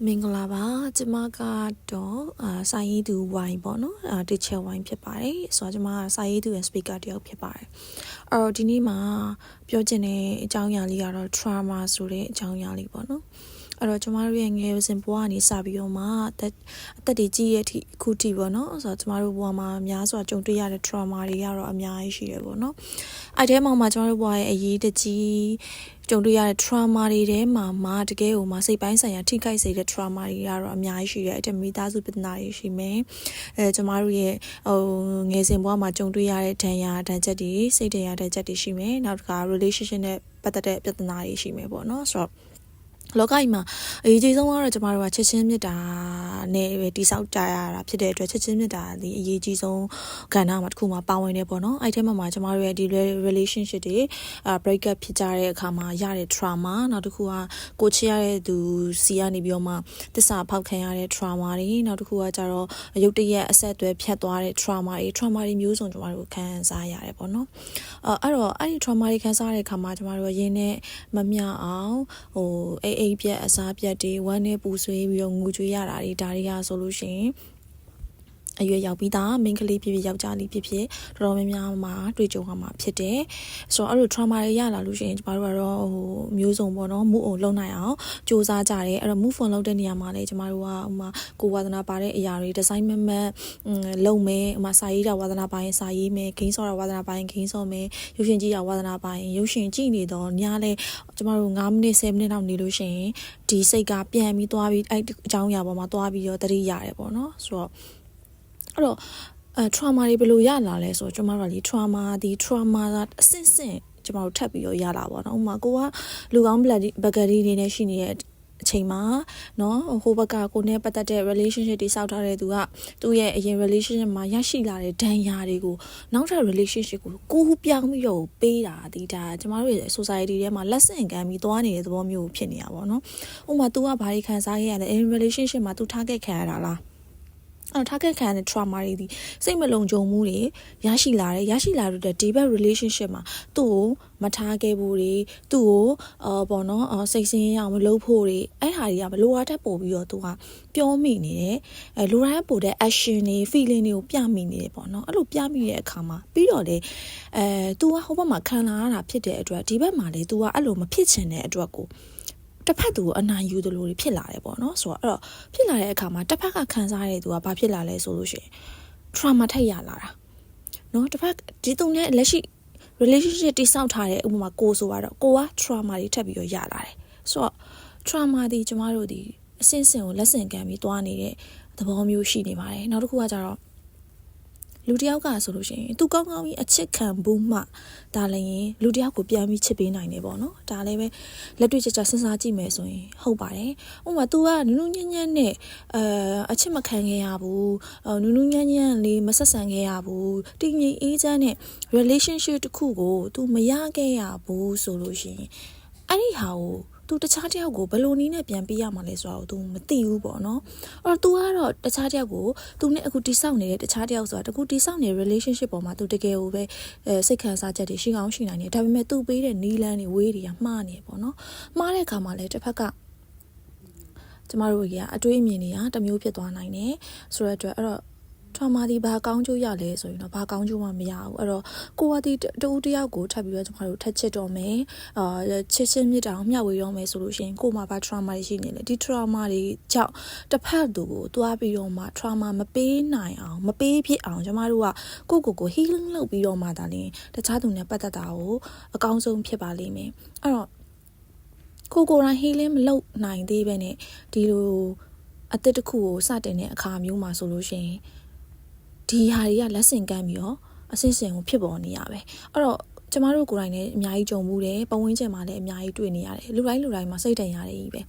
မင်္ဂလာပါကျမကတော့စာရေးသူဝိုင်းပေါ့နော်တစ်ချက်ဝိုင်းဖြစ်ပါတယ်ဆိုတော့ကျမစာရေးသူရဲ့ speaker တယောက်ဖြစ်ပါတယ်အဲ့တော့ဒီနေ့မှာပြောချင်တဲ့အကြောင်းအရာလေးကတော့ trauma ဆိုတဲ့အကြောင်းအရာလေးပေါ့နော်အဲ့တော့ကျမတို့ရဲ့ငယ်စဉ်ဘဝကနေစပြီးတော့မှအသက်တွေကြီးရဲ့အထိအခုထိပေါ့နော်ဆိုတော့ကျမတို့ဘဝမှာများစွာကြုံတွေ့ရတဲ့ trauma တွေကတော့အများကြီးရှိတယ်ပေါ့နော်အဲ့ဒီမှာကျမတို့ဘဝရဲ့အရေးတကြီးကြုံတွေ့ရတဲ့ trauma တွေထဲမှာတကယ်ကိုစိတ်ပိုင်းဆိုင်ရာထိခိုက်စေတဲ့ trauma တွေကတော့အများကြီးရှိတယ်အဲ့မိသားစုပြဿနာတွေရှိမယ်ကျမတို့ရဲ့ငယ်စဉ်ဘဝမှာကြုံတွေ့ရတဲ့ဒဏ်ချက်တွေစိတ်ဒဏ်ရာဒဏ်ချက်တွေရှိမယ်နောက်တစ်ခါ relationship နဲ့ပတ်သက်တဲ့ပြဿနာတွေရှိမယ်ပေါ့နော်ဆိုတော့လောကကြီးမှာအရေးကြီးဆုံးကတော့ကျမတို့ကချစ်ချင်းမြတ်တာနဲ့ပဲတိဆောက်ကြရတာဖြစ်တဲ့အတွက်ချစ်ချင်းမြတ်တာဒီအရေးကြီးဆုံးကဏ္ဍမှာတစ်ခုမှာပါဝင်နေပေါ့နော်အဲ့ထဲမှာကျမတို့ရဲ့ဒီ relationship တွေbreak up ဖြစ်ကြတဲ့အခါမှာရတဲ့ trauma နောက်တစ်ခုကကိုချစ်ရတဲ့သူစီကနေပြီးတော့မှတစ္ဆာဖောက်ခံရတဲ့ trauma တွေနောက်တစ်ခုကကျတော့ရုတ်တရက်အဆက်အသွယ်ဖြတ်သွားတဲ့ trauma တွေမျိုးစုံကျမတို့ခံစားရတယ်ပေါ့နော်အဲ့တော့အဲ့ဒီ trauma တွေခံစားရတဲ့အခါမှာကျမတို့ရင်းနဲ့မမျှအောင်အိပ်ပြက်အစားပြက်တွေဝမ်းနဲ့ပူဆွေးပြီးတော့ငိုကြွေးရတာတွေဒါတွေကဆိုလို့ရှိရင်အရွယ်ရောက်ပြီးသားမိန်းကလေးဖြစ်ဖြစ်ယောက်ျားလေးဖြစ်ဖြစ်တော်တော်များများမှာတွေ့ကြုံရမှာဖြစ်တယ်ဆိုတော့အဲ့လို trauma တွေရလာလို့ရှိရင်ကျမတို့ကတော့မျိုးစုံပေါ့နော် move on လုပ်နိုင်အောင်စူးစမ်းကြတယ်အဲ့တော့ move on လုပ်တဲ့နေရာမှာလည်းကျမတို့ကကိုဝါသနာပါတဲ့အရာတွေ design မလုပ်မယ်စာရေးတာဝါသနာပါရင်စာရေးမယ်ဂိမ်းဆော့တာဝါသနာပါရင်ဂိမ်းဆော့မယ်ရုပ်ရှင်ကြည့်တာဝါသနာပါရင်ရုပ်ရှင်ကြည့်နေတော့ညလဲကျမတို့9မိနစ်10မိနစ်လောက်နေလို့ရှိရင်ဒီစိတ်ကပြန်ပြီးသွားပြီးအဲ့အကြောင်းအရာပေါ်မှာသွားပြီးတော့တတိရတယ်ပေါ့နော်ဆိုတော့အဲ့တော့trauma တွေဘယ်လိုရလာလဲဆိုတော့ကျမတို့ကtrauma ကအဆင့်ကျမတို့ထပ်ပြီးတော့ရလာပါတော့ဥပမာကိုကလူကောင်းဘဂရီတွေနဲ့ရှိနေတဲ့အချိန်မှာเนาะဟိုဘက်ကကိုနဲ့ပတ်သက်တဲ့ relationship တွေစောက်ထားတဲ့သူကသူ့ရဲ့အရင် relationship မှာရရှိလာတဲ့ဒဏ်ရာတွေကိုနောက်ထပ် relationship ကိုပြောင်းပြီးတော့ပေးတာဒါကျမတို့ရဲ့ society ထဲမှာလက်ဆင့်ကမ်းပြီးသွားနေတဲ့သဘောမျိုးဖြစ်နေတာပေါ့နော်ဥပမာ तू ကဘာတွေခံစားခဲ့ရလဲ relationship မှာ तू ထားခဲ့ခံရတာလားtarget ခံတဲ့ trauma တွေဒီစိတ်မလုံခြုံမှုတွေရရှိလာတဲ့ဒီဘက် relationship မှာသူ့ကိုမထားခဲ့ဘူးတွေသူ့ကိုပေါ့နော်စိတ်ဆင်းရဲအောင်မလုပ်ဖို့တွေအဲ့ဟာတွေကဘလိုအားထက်ပို့ပြီးတော့သူကပြောမိနေတယ်လိုရတဲ့ပို့တဲ့ action တွေ feeling တွေကိုပြမိနေတယ်ပေါ့နော်အဲ့လိုပြမိတဲ့အခါမှာပြီးတော့လေतू ကဟိုဘက်မှာခံလာရတာဖြစ်တဲ့အတွက်ဒီဘက်မှာလေ तू ကအဲ့လိုမဖြစ်ချင်တဲ့အတွက်ကိုတစ်ဖက်သူကိုအနိုင်ယူသလိုဖြစ်လာတယ်ပေါ့နော်ဆိုတော့အဲ့တော့ဖြစ်လာတဲ့အခါမှာတစ်ဖက်ကခံစားရတဲ့သူကဘာဖြစ်လာလဲဆိုလို့ရှိရင် trauma ထက်ရလာတာနော်တစ်ဖက်ဒီသူနဲ့လက်ရှိ relationship တိစောက်ထားတဲ့ဥပမာကိုဆိုတော့ကိုက trauma တွေထပ်ပြီးတော့ရလာတယ်ဆိုတော့ trauma ဒီကျမတို့ဒီအဆင့်ကိုလက်ဆင့်ကမ်းပြီးသွားနေတဲ့သဘောမျိုးရှိနေပါတယ်နောက်တစ်ခုကကျတော့လူတယောက်ကဆိုလို့ရှိရင်သူကောင်းကြီးအချစ်ခံဘူးမှဒါလည်းလူတယောက်ကိုပြန်ပြီးချစ်ပေးနိုင်တယ်ပေါ့နော်ဒါလည်းပဲလက်တွေ့ကျကျစဉ်းစားကြည့်မယ်ဆိုရင်ဟုတ်ပါတယ်ဥပမာ तू ကနူးညံ့ညံ့နဲ့အချစ်မခံခဲ့ရဘူးနူးညံ့ညံ့လေးမဆက်ဆံခဲ့ရဘူးတည်ငြိမ်အေးချမ်းတဲ့ relationship တစ်ခုကို तू မရခဲ့ရဘူးဆိုလို့ရှိရင်အဲ့ဒီဟာကိုतू တခြားတယောက်ကိုဘယ်လိုနည်းနဲ့ပြန်ပေးရမှာလဲဆိုတော့ तू မသိဘူးပေါ့နော်အဲ့တော့ तू ကတော့တခြားတယောက်ကို तू နဲ့အခုတိစောက်နေတဲ့တခြားတယောက်ဆိုတာတကူတိစောက်နေတဲ့ relationship ပေါ်မှာ तू တကယ်ကိုပဲစိတ်ခံစားချက်တွေရှိကောင်းရှိနိုင်တယ်ဒါပေမဲ့ तू ပေးတဲ့နီးလန်းတွေဝေးတွေကမှားနေပေါ့နော်မှားတဲ့အခါမှာလည်းတစ်ဖက်ကကျမတို့ကအတွေးအမြင်တွေကတစ်မျိုးဖြစ်သွားနိုင်တယ်ဆိုတော့အတွက်အဲ့တော့trauma ဒီဘာကောင်းကျိုးရလဲဆိုရင်တော့ဘာကောင်းကျိုးမှမရဘူးအဲ့တော့ကိုကဒီတူတယောက်ကိုထပ်ပြီးတော့ကျမတို့ထက်ချစ်တော့မယ်ချစ်ချင်းမြတ်တာကိုမျှဝေတော့မယ်ဆိုလို့ရှိရင်ကိုမှဘာ trauma တွေရှိနေလဲဒီ trauma တွေကြောင့်တစ်ဖက်သူကိုတွားပြီးတော့မှ trauma မပေးနိုင်အောင်မပေးဖြစ်အောင်ကျမတို့ကကို healing လုပ်ပြီးတော့မှဒါလည်းတခြားသူနဲ့ပတ်သက်တာကိုအကောင်းဆုံးဖြစ်ပါလိမ့်မယ်အဲ့တော့ကိုယ်တိုင် healing မလုပ်နိုင်သေးပဲနဲ့ဒီလိုအသစ်တစ်ခုကိုစတင်တဲ့အခါမျိုးမှာဆိုလို့ရှိရင်ဒီဟာတွေကလက်ဆင့်ကမ်းပြီးတော့အဆင့်ကိုဖြစ်ပေါ်နေရပဲအဲ့တော့ကျမတို့ကိုယ်တိုင်လည်းအများကြီးကြုံမှုတယ်ပတ်ဝန်းကျင်မှာလည်းအများကြီးတွေ့နေရတယ်လူတိုင်းမှာစိတ်တန်ရတယ်ကြီးပဲ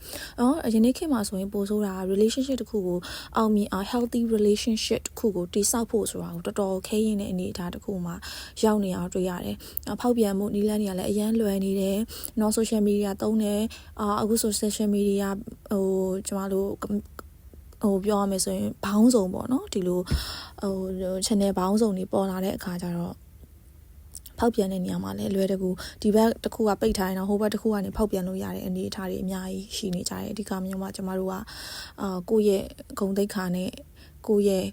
ယနေ့ခေတ်မှာဆိုရင်ပို့ဆိုတာ relationship တစ်ခုကိုအောင်မြင်အောင် healthy relationship တစ်ခုကိုတည်ဆောက်ဖို့ဆိုတာကိုတော်တော်ခဲရင်တဲ့အနေအထားတစ်ခုမှာရောက်နေအောင်တွေ့ရတယ်ဖောက်ပြန်မှုနီးလန်းတွေကလည်းအရန်လွယ်နေတယ်နော် social media သုံးတယ်အခု social media ကျမတို့ပြောရမယ်ဆိုရင်ဘောင်းစုံပေါ့နော်ဒီလိုchannel ဘောင်းစုံတွေပေါ်လာတဲ့အခါကျတော့ ဖောက်ပြန်တဲ့နေရာမှာလည်းလွယ်တကူဒီဘက်တစ်ခုကပိတ်ထားရင်တော့ဟိုဘက်တစ်ခုကနေဖောက်ပြန်လို့ရတဲ့အနေအထားတွေအများကြီးရှိနေကြတယ်အဓိကမျိုးမှာကျမတို့ကကိုယ့်ရဲ့ဂုဏ်သိက္ခာနဲ့ကိုယ့်ရဲ့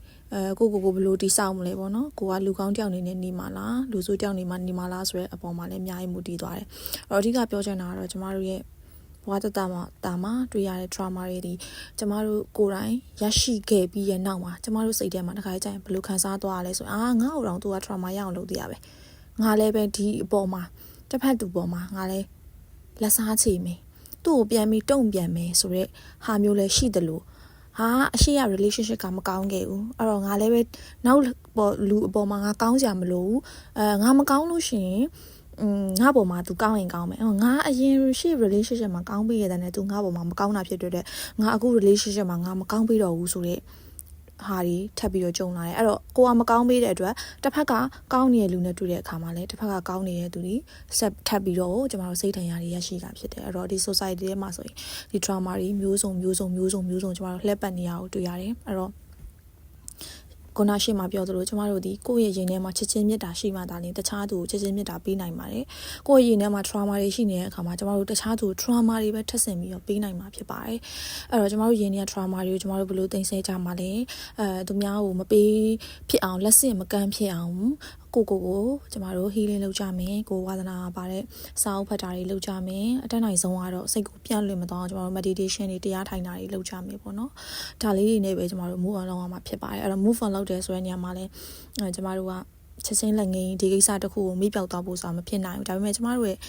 ကိုဘယ်လိုတိဆောက်မလဲပေါ့နော်ကိုကလူကောင်းတယောက်နေနဲ့နေမှာလားလူဆိုးတယောက်နေမှာနေမှာလားဆိုတဲ့အပေါ်မှာလည်းအများကြီးမူတည်သွားတယ်အဲ့တော့အဓိကပြောချင်တာကတော့ကျမတို့ရဲ့ဘဝတတမှာတွေ့ရတဲ့ trauma တွေဒီကျမတို့ကိုယ်တိုင်ရရှိခဲ့ပြီးရဲ့နောက်မှာကျမတို့စိတ်ထဲမှာတစ်ခါကျရင်ဘယ်လိုခံစားသွားရလဲဆိုငါ့ကိုတော့သူက trauma ရအောင်လုပ်သေးရပဲငါလည်းပဲဒီအပေါ်မှာတစ်ဖက်သူပေါ်မှာငါလည်းလက်စားချေမယ်သူ့ကိုပြန်ပြီးတုံ့ပြန်မယ်ဆိုတော့ဟာမျိုးလည်းရှိတယ်လို့အရှိရ relationship ကမကောင်းခဲ့ဘူးအဲ့တော့ငါလည်းပဲနောက်လူအပေါ်မှာငါကောင်းစရာမလိုဘူးငါမကောင်းလို့ရှိရင်ငါ့ပေါ်မှာ तू ကောင်းရင်ကောင်းမယ်ငါအရင်ရှိ relationship မှာကောင်းပြီးရတယ်နဲ့ तू ငါ့ပေါ်မှာမကောင်းတာဖြစ်တဲ့ငါအခု relationship မှာငါမကောင်းပြီးတော့ဘူးဆိုတဲ့ဟာတွေထပ်ပြီးတော့ကြုံလာတယ်အဲ့တော့ကိုကမကောင်းပေးတဲ့အတွက်တစ်ဖက်ကကောင်းနေတဲ့လူနဲ့တွေ့တဲ့အခါမှာလည်းတစ်ဖက်ကကောင်းနေတဲ့သူတွေဆက်ထပ်ပြီးတော့ကျမတို့စိတ်ထင်ရတွေရရှိတာဖြစ်တယ်အဲ့တော့ဒီ society ထဲမှာဆိုရင်ဒီ trauma တွေမျိုးစုံကျမတို့လှည့်ပတ်နေရအောင်တွေ့ရတယ်အဲ့တော့ကိုနာရှိမှပြောသလိုကျမတို့ဒီကိုယ့်ရဲ့ရင်ထဲမှာချစ်ချင်းမြတ်တာရှိမှသာလျှင်တခြားသူကိုချစ်ချင်းမြတ်တာပေးနိုင်ပါတယ်။ကိုယ့်ရဲ့ရင်ထဲမှာ trauma တွေရှိနေတဲ့အခါမှာကျမတို့တခြားသူ trauma တွေပဲထပ်ဆင့်ပြီးတော့ပေးနိုင်မှာဖြစ်ပါတယ်။အဲ့တော့ကျမတို့ရင်ထဲက trauma တွေကိုကျမတို့ဘယ်လိုသိမ်းဆည်းကြမှာလဲ။သူများကိုမပေးဖြစ်အောင်လက်ဆင့်မကမ်းဖြစ်အောင်ကိုကျမတို့ healing လုပ်ကြမယ်ကိုဝါသနာပါတဲ့စာအုပ်ဖတ်တာတွေလုပ်ကြမယ်အတက်နိုင်ဆုံးကတော့စိတ်ကိုပြန်လွင်မသွားကျမတို့ meditation တွေတရားထိုင်တာတွေလုပ်ကြမယ်ပေါ့နော်ဒါလေးတွေနဲ့ပဲကျမတို့ move on လုပ်ရမှာဖြစ်ပါတယ်အဲ့တော့ move on လုပ်တယ်ဆိုတဲ့နေရာမှာလည်းကျမတို့ကချက်ချင်းလက်ငင်းဒီကိစ္စတစ်ခုကိုမိပြောက်သွားဖို့ဆိုတာမဖြစ်နိုင်ဘူးဒါပေမဲ့ကျမတို့ရဲ့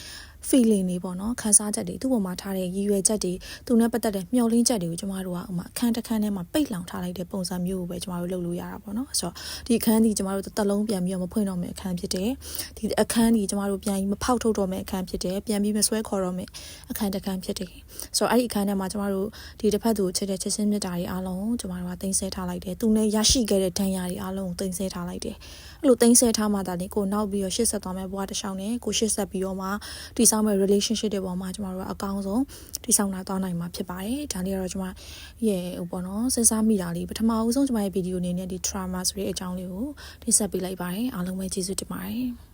feeling တွေပေါ့နော်ခံစားချက်တွေသူ့ပေါ်မှာထားတဲ့ရည်ရွယ်ချက်တွေသူနဲ့ပတ်သက်တဲ့မျှော်လင့်ချက်တွေကိုကျမတို့ကအခန်းတစ်ခန်းထဲမှာပိတ်လောင်ထားလိုက်တဲ့ပုံစံမျိုးကိုပဲကျမတို့လုပ်လို့ရတာပေါ့နော်ဆိုတော့ဒီအခန်းဒီကျမတို့တစ်လုံးပြန်ပြီးတော့မဖွင့်တော့မယ့်အခန်းဖြစ်တယ်ဒီအခန်းဒီကျမတို့ပြန်ပြီးမဖောက်ထုတ်တော့မယ့်အခန်းဖြစ်တယ်ပြန်ပြီးမဆွဲခေါ်တော့မယ့်အခန်းတစ်ခန်းဖြစ်တယ်ဆိုတော့အဲ့ဒီအခန်းထဲမှာကျမတို့ဒီတစ်ဖက်သူချစ်တဲ့ချစ်ချင်းမြတ်တာတွေအားလုံးကျမတို့ကတင်ဆက်ထားလိုက်တယ်သူနဲ့ရရှိခဲ့တဲ့ဒဏ်ရာတွေအားလုံးကိုတင်ဆက်ထားလိုက်တယ်အဲ့လိုတင်ဆက်ထားမှသာလေကိုနောက်ပြီးတော့ရှေ့ဆက်သွားမယ့်ဘဝတစ်လျှောက်နဲ့ကိုရှေ့ဆက်ပြီးတော့မှဒီဆောင်မဲ့ relationship တွေပေါ်မှာကျမတို့ကအကောင်းဆုံးဒီဆောင်တာသွားနိုင်မှာဖြစ်ပါတယ်ဒါလေးကတော့ကျမရဲ့ဟိုပေါ့နော်စဉ်းစားမိတာလေးပထမအဦးဆုံးကျမရဲ့ဗီဒီယိုအနေနဲ့ဒီ trauma ဆိုတဲ့အကြောင်းလေးကိုတင်ဆက်ပေးလိုက်ပါတယ်အားလုံးပဲကျေးဇူးတင်ပါတယ်